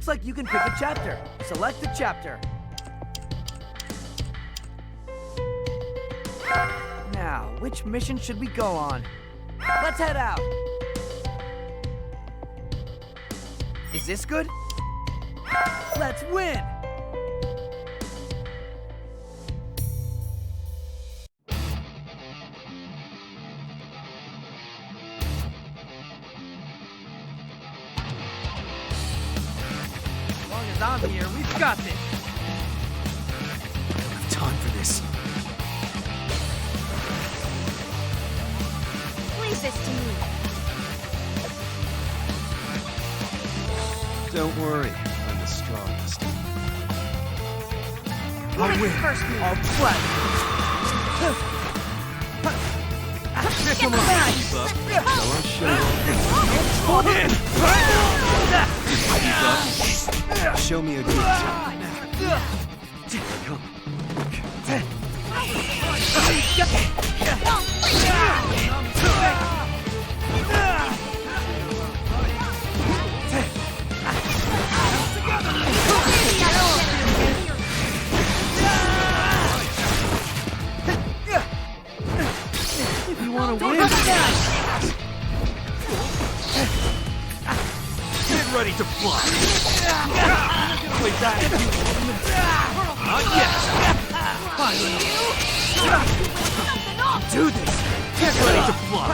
Looks like you can pick a chapter. Select the chapter. Now, which mission should we go on? Let's head out. Is this good? Let's win! As long as I'm here, we've got this. I don't have time for this. Leave this to me. Don't worry, I'm the strongest. I win. First move. I'll flash. Pick 'em up. Keep up. Go on, show in. Keep up. Show me a good time. Come. If you want to win, Get ready to fly. wait, that. Not yet. Do this. Get ready to fly.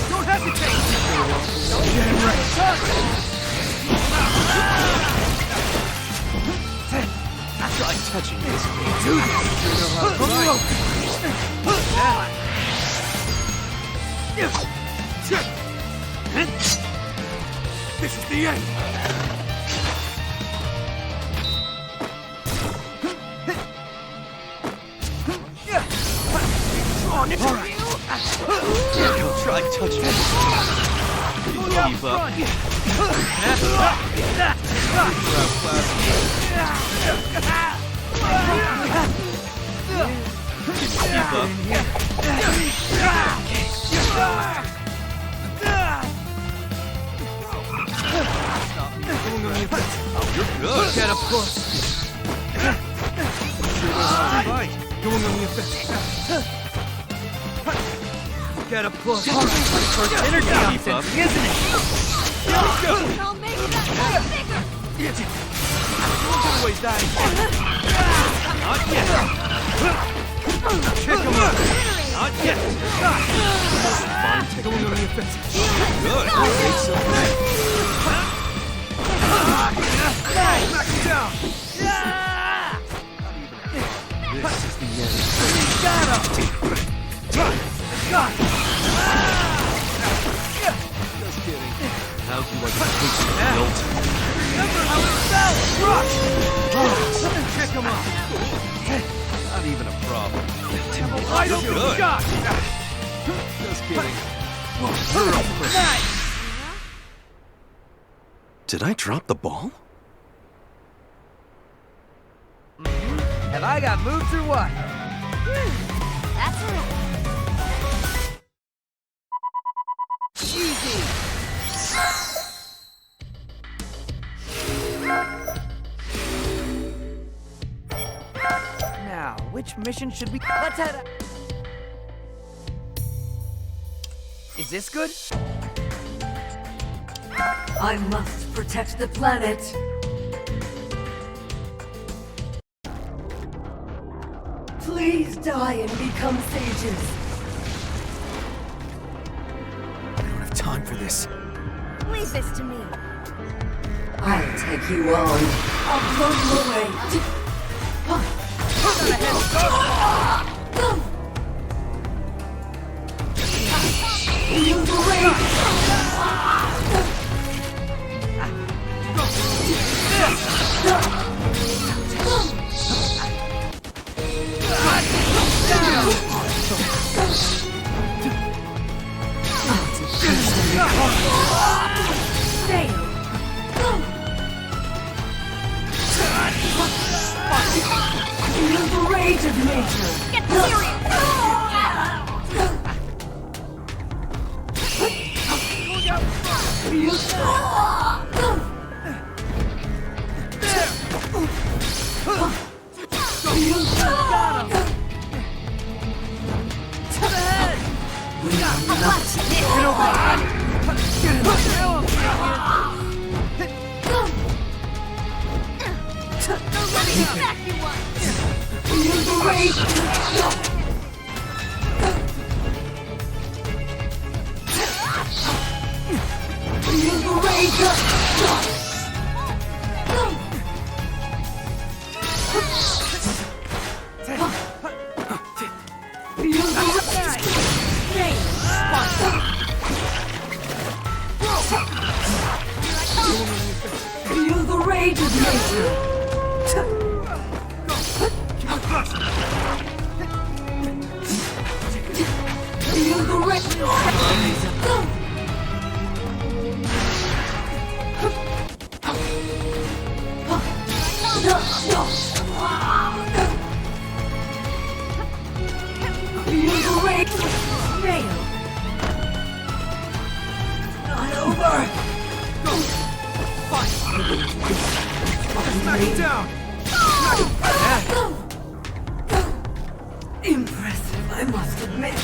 Don't hesitate. Get Try touching this. Do this. This is the end. Try touching it. Keep up. You're good. Get up close. Going on the offensive. Get up close. First energy Keep option, up. isn't it? Let's go. I'll make that bigger. Always die. Not yet. Pick 'em up. Not yet. Fine. Going on the offensive. Good. Take some right. Knock him down. This is the end. Got him. Got him. Just kidding. How'd you like a taste of guilt? Remember how it felt. Rush. Pick 'em up. Not even a problem. Wide open Good. shot. Just kidding. Nice. Did I drop the ball? Have I got moves or what? That's it. Easy. Now, which mission should we... Let's head out. Is this good? I must protect the planet. Please die and become sages. I don't have time for this. Leave this to me. I'll take you on. I'll blow you away. You the rage of nature. Get serious. To the head! Get over here! Get in there! Now I'm Back you want. Feel the rage! Feel the rage! Feel the Feel the rage of nature! Feel the rage! Feel the rage! Nail! Not over! Smack it down! Impressive, I must admit.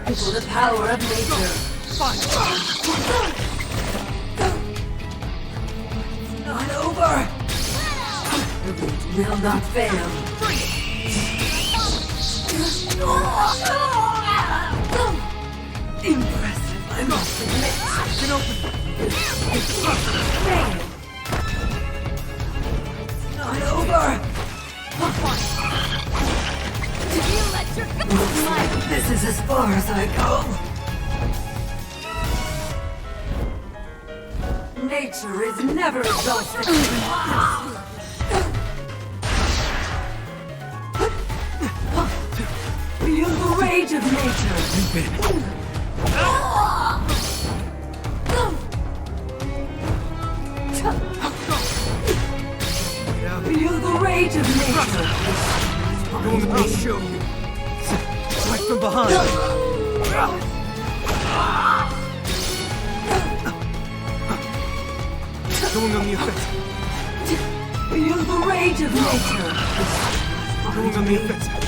It's the power of nature. It's not over. The root will not fail. Impressive, I must admit. Get open! Fail. Not over. You let your Looks like this is as far as I go. Nature is never exhausted. Feel the rage of nature. Feel the rage of nature. I'll show you. Right from behind. Going on the offensive. Feel the rage of nature. Going on the offensive.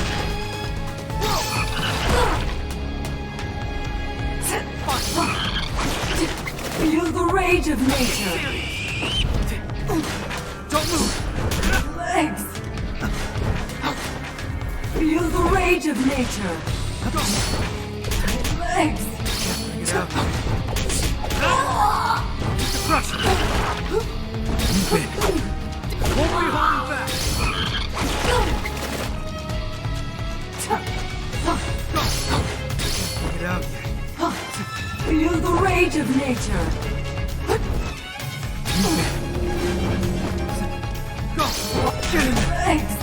Feel the rage of nature. Don't move! Legs. Feel the rage of nature. Legs. Get out. Get the pressure! Move in. Won't be holding back! Get out here. Feel the rage of nature. Move in. Go! Get in there! Legs.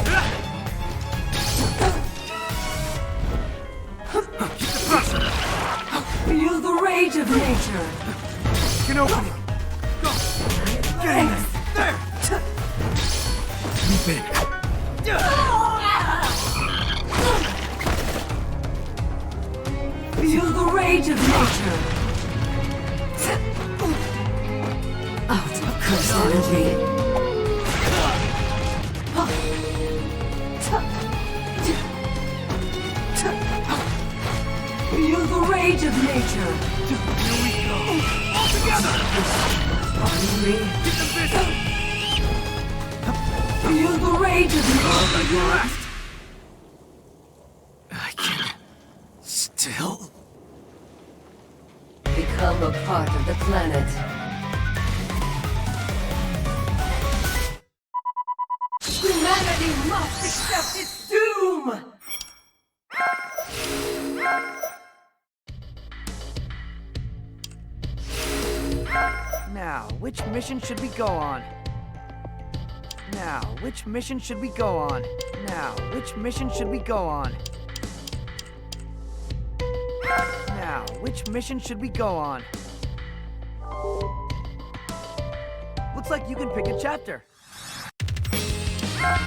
Keep the pressure! Feel the rage of nature. Get opening! Go! Get in there! There! Move in. Feel the rage of nature. Out of cursed energy. Feel the rage of nature. Here we go! All together! Finally, Get the vision! feel the rage of nature. Relax! I can... still... Become a part of the planet. Humanity must accept its doom! Now, which mission should we go on? Now, which mission should we go on? Now, which mission should we go on? Now, which mission should we go on? Looks like you can pick a chapter.